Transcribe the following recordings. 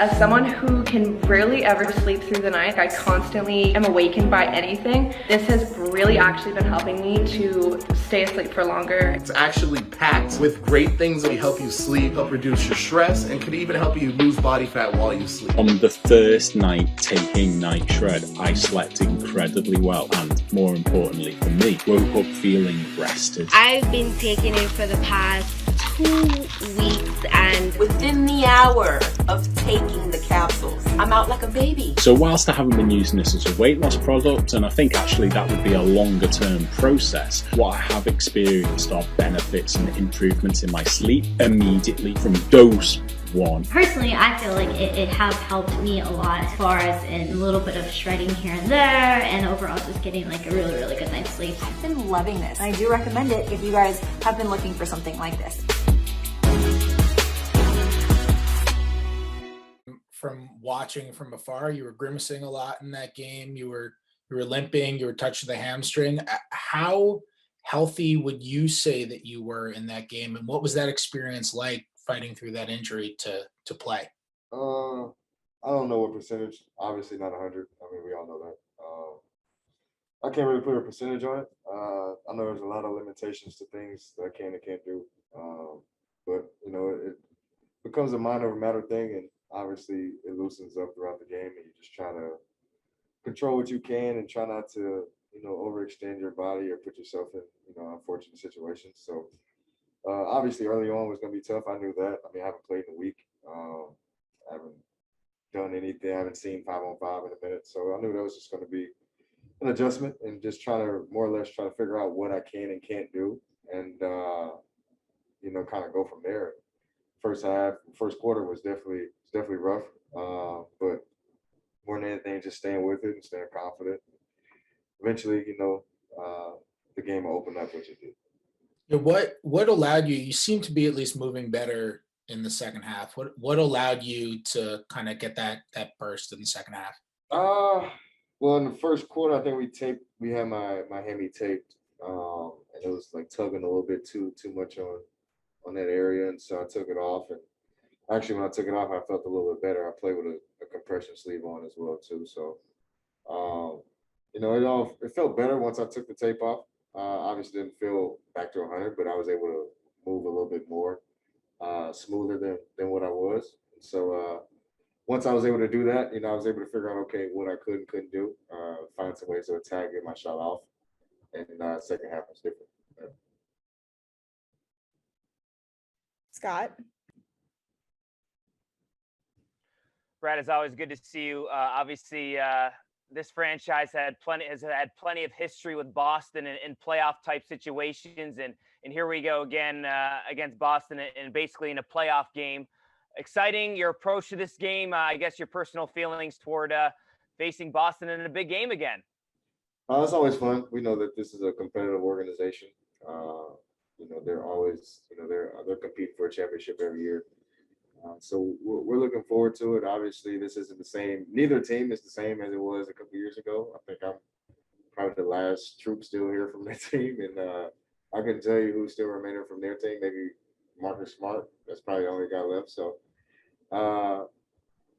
As someone who can rarely ever sleep through the night, I constantly am awakened by anything. This has really actually been helping me to stay asleep for longer. It's actually packed with great things that help you sleep, help reduce your stress, and could even help you lose body fat while you sleep. On the first night taking Night Shred, I slept incredibly well and, more importantly for me, woke up feeling rested. I've been taking it for the past 2 weeks, and within the hour of taking the capsules, I'm out like a baby. So whilst I haven't been using this as a weight loss product, and I think actually that would be a longer term process, what I have experienced are benefits and improvements in my sleep immediately from dose 1. Personally, I feel like it has helped me a lot as far as in a little bit of shredding here and there, and overall just getting like a really, really good night's sleep. I've been loving this. I do recommend it if you guys have been looking for something like this. From watching from afar, you were grimacing a lot in that game. You were limping. You were touching the hamstring. How healthy would you say that you were in that game, and what was that experience like fighting through that injury to play? I don't know what percentage. Obviously not 100. I mean, we all know that. I can't really put a percentage on it. I know there's a lot of limitations to things that I can and can't do. But you know, it becomes a mind over matter thing, and obviously it loosens up throughout the game, and you just try to control what you can and try not to, you know, overextend your body or put yourself in, you know, unfortunate situations. So obviously early on was going to be tough. I knew that. I mean, I haven't played in a week. I haven't done anything. I haven't seen 5-on-5 in a minute. So I knew that was just going to be an adjustment and just trying to more or less try to figure out what I can and can't do, and, you know, kind of go from there. First quarter was definitely rough, but more than anything, just staying with it and staying confident. Eventually, you know, the game will open up, which it did. Yeah, what allowed you? You seem to be at least moving better in the second half. What allowed you to kind of get that burst in the second half? Well, in the first quarter, I think we had my hammy taped, and it was like tugging a little bit too much on that area, and so I took it off. And actually, when I took it off, I felt a little bit better. I played with a compression sleeve on as well too. So, you know, it felt better once I took the tape off. Obviously, didn't feel back to 100, but I was able to move a little bit more smoother than what I was. And so once I was able to do that, you know, I was able to figure out, okay, what I could and couldn't do, find some ways to attack, get my shot off, and second half was different. Yeah. Scott? Brad, it's always good to see you. Obviously, this franchise has had plenty of history with Boston in playoff type situations, and here we go again against Boston, and basically in a playoff game. Exciting, your approach to this game. I guess your personal feelings toward facing Boston in a big game again. It's always fun. We know that this is a competitive organization. You know, they're always, you know, they're competing for a championship every year. So we're looking forward to it. Obviously, this isn't the same. Neither team is the same as it was a couple years ago. I think I'm probably the last troop still here from their team, and I can tell you who's still remaining from their team. Maybe Marcus Smart. That's probably the only guy left. So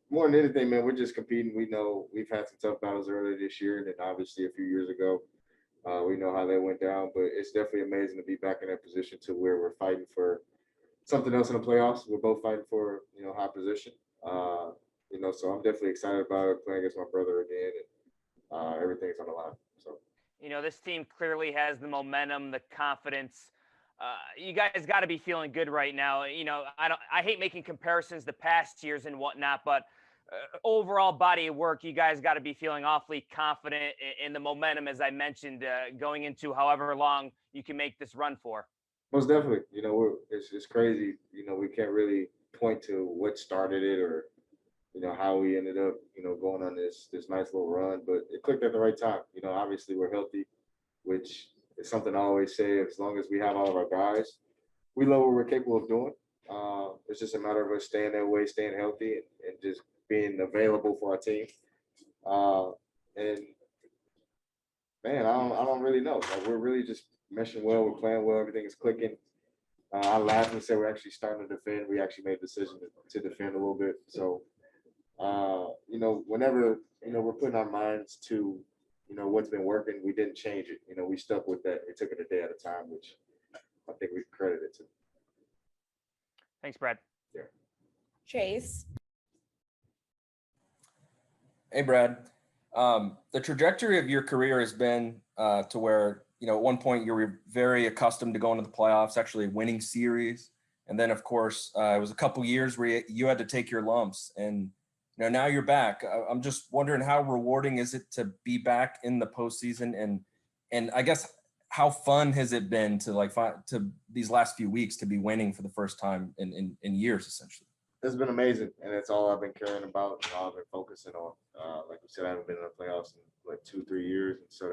more than anything, man, we're just competing. We know we've had some tough battles earlier this year, and then obviously a few years ago. We know how they went down, but it's definitely amazing to be back in that position to where we're fighting for something else in the playoffs. We're both fighting for, you know, high position. You know, so I'm definitely excited about it, playing against my brother again, and everything's on the line. So, you know, this team clearly has the momentum, the confidence. You guys got to be feeling good right now. You know, I hate making comparisons to past years and whatnot, but overall body of work, you guys got to be feeling awfully confident in the momentum, as I mentioned, going into however long you can make this run for. Most definitely. You know, it's crazy. You know, we can't really point to what started it or, you know, how we ended up, you know, going on this nice little run, but it clicked at the right time. You know, obviously we're healthy, which is something I always say. As long as we have all of our guys, we know what we're capable of doing. It's just a matter of us staying that way, staying healthy, and just being available for our team. And man, I don't really know. Like, we're really just meshing well. We're playing well. Everything is clicking. I laughed and said we're actually starting to defend. We actually made a decision to defend a little bit. So you know, whenever, you know, we're putting our minds to, you know, what's been working, we didn't change it. You know, we stuck with that. We took it a day at a time, which I think we credit it to. Thanks, Brad. Yeah. Chase. Hey, Brad. The trajectory of your career has been to where, you know, at one point you were very accustomed to going to the playoffs, actually winning series. And then, of course, it was a couple years where you had to take your lumps. And, you know, now you're back. I'm just wondering, how rewarding is it to be back in the postseason? And I guess, how fun has it been to these last few weeks to be winning for the first time in years, essentially? It's been amazing, and it's all I've been caring about and all I've been focusing on. Like you said, I haven't been in the playoffs in like 2-3 years, and so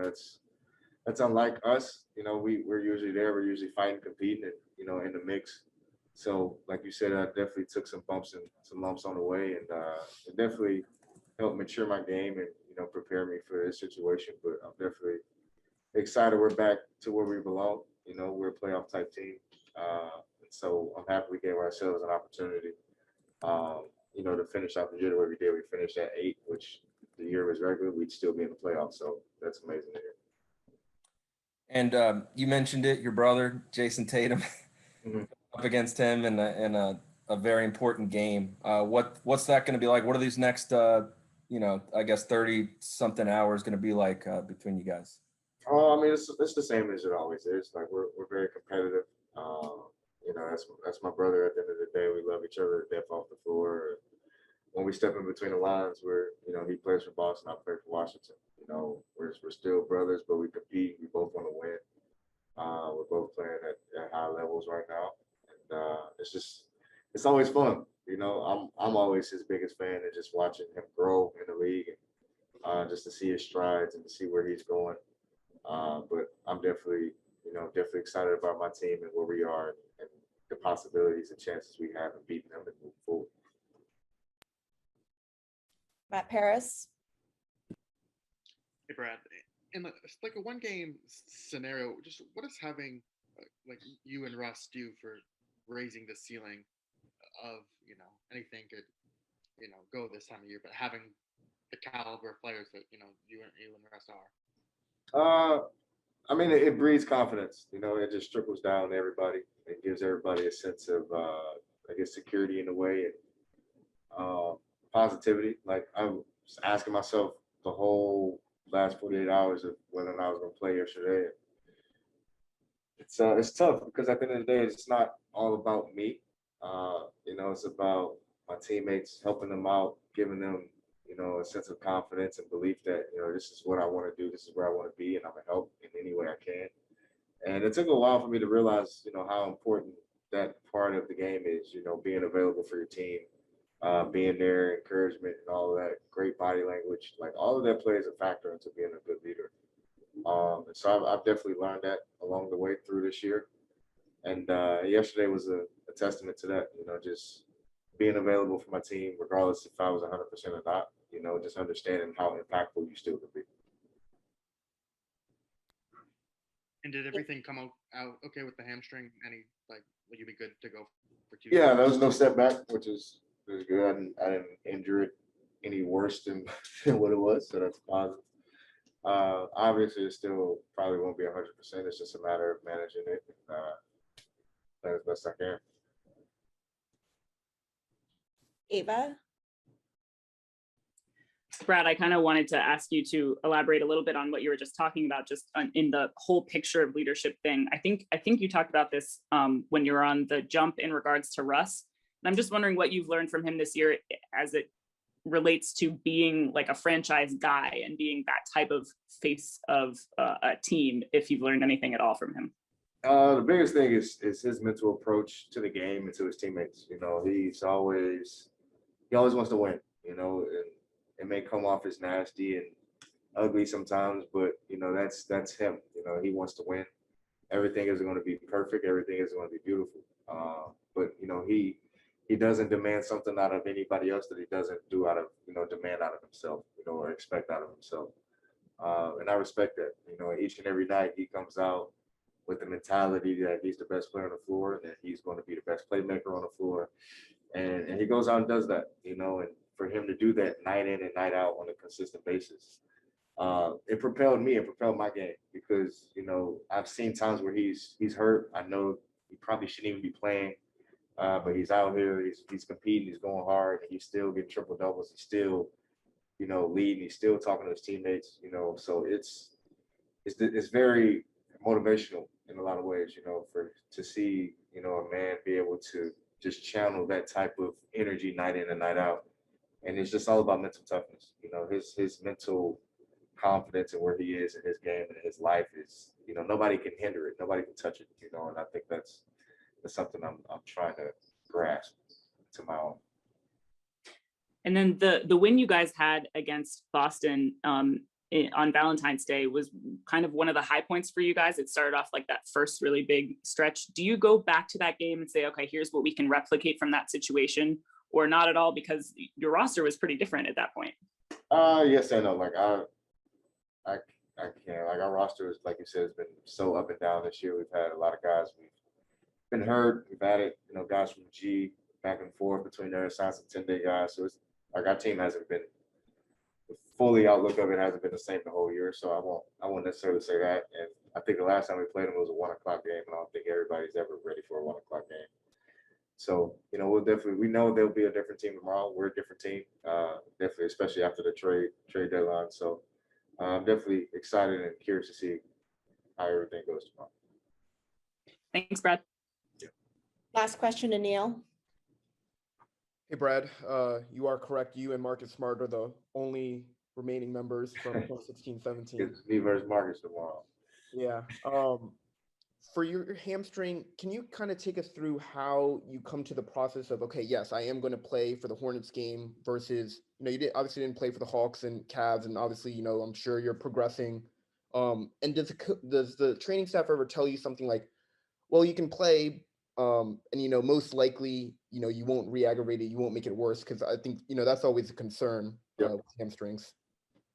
that's unlike us. You know, we're usually there. We're usually fighting, competing, and, you know, in the mix. So, like you said, I definitely took some bumps and some lumps on the way, and it definitely helped mature my game and, you know, prepare me for this situation. But I'm definitely excited we're back to where we belong. You know, we're a playoff type team, and so I'm happy we gave ourselves an opportunity. You know, to finish out the year the way we did. We finished at 8, which the year was regular, we'd still be in the playoffs. So that's amazing to hear. And you mentioned it, your brother, Jayson Tatum, up against him in a very important game. What's that going to be like? What are these next, you know, I guess 30-something hours going to be like between you guys? Oh, I mean, it's the same as it always is. Like, we're very competitive. You know, that's my brother. At the end of the day, we love each other to death off the floor. When we step in between the lines, you know, he plays for Boston, I play for Washington. You know, we're still brothers, but we compete. We both want to win. We're both playing at high levels right now, and it's always fun. You know, I'm always his biggest fan, and just watching him grow in the league, and just to see his strides and to see where he's going. But I'm definitely excited about my team and where we are, and the possibilities and chances we have in beating them and moving forward. Matt Paris. Hey, Brad. In like a one-game scenario, just what does having like you and Russ do for raising the ceiling of, you know, anything could, you know, go this time of year, but having the caliber of players that, you know, you and Russ are? I mean, it breeds confidence. You know, it just trickles down to everybody. It gives everybody a sense of, I guess, security in a way, and positivity. Like, I was asking myself the whole last 48 hours of whether or not I was going to play yesterday. It's tough because at the end of the day, it's not all about me. You know, it's about my teammates, helping them out, giving them, you know, a sense of confidence and belief that, you know, this is what I want to do, this is where I want to be, and I'm going to help in any way I can. And it took a while for me to realize, you know, how important that part of the game is, you know, being available for your team, being there, encouragement, and all of that, great body language. Like, all of that plays a factor into being a good leader. And so I've definitely learned that along the way through this year. And yesterday was a testament to that, you know, just being available for my team, regardless if I was 100% or not, you know, just understanding how impactful you still can be. And did everything come out okay with the hamstring? Will you be good to go for 2 Yeah, there was no setback, which is good. I didn't injure it any worse than what it was, so that's positive. Obviously, it still probably won't be 100%. It's just a matter of managing it and playing as best I can. Ava. Brad, I kind of wanted to ask you to elaborate a little bit on what you were just talking about, just in the whole picture of leadership thing. I think you talked about this when you were on the jump in regards to Russ. And I'm just wondering what you've learned from him this year as it relates to being like a franchise guy and being that type of face of a team, if you've learned anything at all from him. The biggest thing is his mental approach to the game and to his teammates. You know, he always wants to win, you know, and it may come off as nasty and ugly sometimes, but, you know, that's him. You know, he wants to win. Everything isn't going to be perfect. Everything isn't going to be beautiful. But, you know, he doesn't demand something out of anybody else that he doesn't do out of, you know, demand out of himself, you know, or expect out of himself. And I respect that. You know, each and every night he comes out with the mentality that he's the best player on the floor and that he's going to be the best playmaker on the floor. And he goes out and does that, you know, and for him to do that night in and night out on a consistent basis, it propelled me, it propelled my game, because, you know, I've seen times where he's hurt. I know he probably shouldn't even be playing, but he's out here, he's competing, he's going hard, and he's still getting triple doubles. He's still, you know, leading, he's still talking to his teammates, you know, so it's very motivational in a lot of ways, you know, to see, you know, a man be able to just channel that type of energy night in and night out. And it's just all about mental toughness. You know, his mental confidence in where he is in his game and his life is, you know, nobody can hinder it. Nobody can touch it, you know, and I think that's something I'm trying to grasp to my own. And then the win you guys had against Boston on Valentine's Day was kind of one of the high points for you guys. It started off like that first really big stretch. Do you go back to that game and say, okay, here's what we can replicate from that situation, or not at all, because your roster was pretty different at that point? Yes and no. Like I can't. Like our roster is, like you said, has been so up and down this year. We've had a lot of guys we've been hurt. We've added, you know, guys from G back and forth between their sides and 10-day guys. So it's like our team hasn't been, the fully outlook of it hasn't been the same the whole year. So I won't necessarily say that. And I think the last time we played them was a 1 o'clock game, and I don't think everybody's ever ready for a 1 o'clock game. So, you know, we know there'll be a different team tomorrow. We're a different team, definitely, especially after the trade deadline. So I'm definitely excited and curious to see how everything goes tomorrow. Thanks, Brad. Yeah. Last question to Neil. Hey, Brad, you are correct. You and Marcus Smart are the only remaining members from 2016-17. It's me versus Marcus tomorrow. Yeah. For your hamstring, can you kind of take us through how you come to the process of, okay, yes, I am going to play for the Hornets game versus, you know, you obviously didn't play for the Hawks and Cavs, and obviously, you know, I'm sure you're progressing. And does the training staff ever tell you something like, well, you can play, and, you know, most likely, you know, you won't re-aggravate it, you won't make it worse? Because I think, you know, that's always a concern with hamstrings.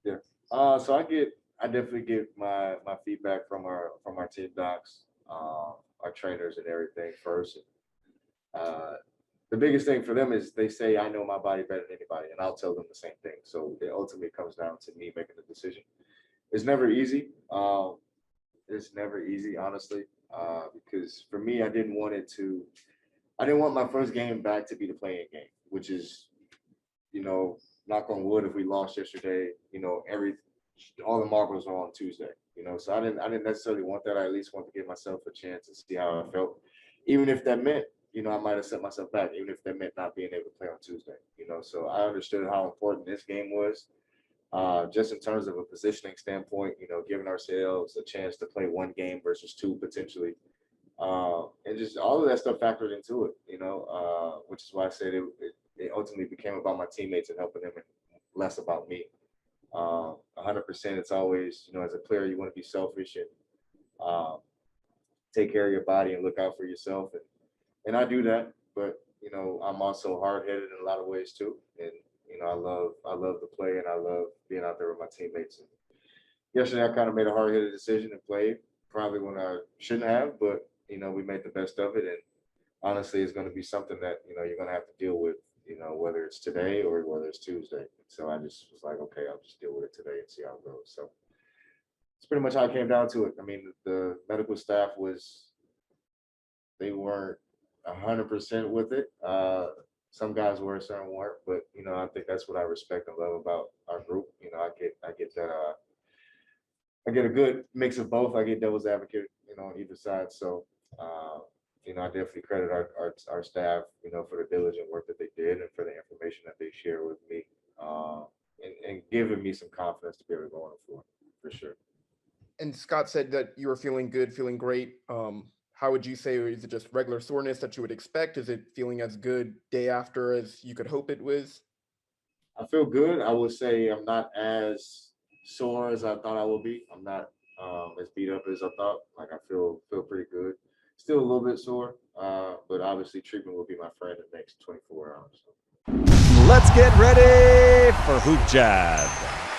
Yeah. So I definitely get my feedback from our team docs, our trainers and everything first. The biggest thing for them is they say, I know my body better than anybody, and I'll tell them the same thing. So it ultimately comes down to me making the decision. It's never easy. It's never easy, honestly, because for me, I didn't want my first game back to be the playing game, which is, you know, knock on wood, if we lost yesterday, you know, all the marbles are on Tuesday, you know, so I didn't necessarily want that. I at least want to give myself a chance to see how I felt, even if that meant, you know, I might have set myself back, even if that meant not being able to play on Tuesday, you know. So I understood how important this game was, just in terms of a positioning standpoint, you know, giving ourselves a chance to play one game versus two potentially, and just all of that stuff factored into it, you know, which is why I said it ultimately became about my teammates and helping them and less about me. 100%, it's always, you know, as a player, you want to be selfish and take care of your body and look out for yourself. And I do that, but, you know, I'm also hard-headed in a lot of ways too. And, you know, I love the play, and I love being out there with my teammates. And yesterday, I kind of made a hard-headed decision and played probably when I shouldn't have, but, you know, we made the best of it. And honestly, it's going to be something that, you know, you're going to have to deal with, you know, whether it's today or whether it's Tuesday. So I just was like, okay, I'll just deal with it today and see how it goes. So it's pretty much how it came down to it. I mean, the medical staff they weren't 100% with it. Some guys were, some weren't, but, you know, I think that's what I respect and love about our group. You know, I get that, I get a good mix of both. I get devil's advocate, you know, on either side. So, you know, I definitely credit our staff, you know, for the diligent work that they did and for the information that they shared with me, and giving me some confidence to be able to go on the floor, for sure. And Scott said that you were feeling good, feeling great. How would you say, is it just regular soreness that you would expect? Is it feeling as good day after as you could hope it was? I feel good. I would say I'm not as sore as I thought I would be. I'm not as beat up as I thought. Like, I feel pretty good. Still a little bit sore, but obviously treatment will be my friend in the next 24 hours. So. Let's get ready for HoopJab.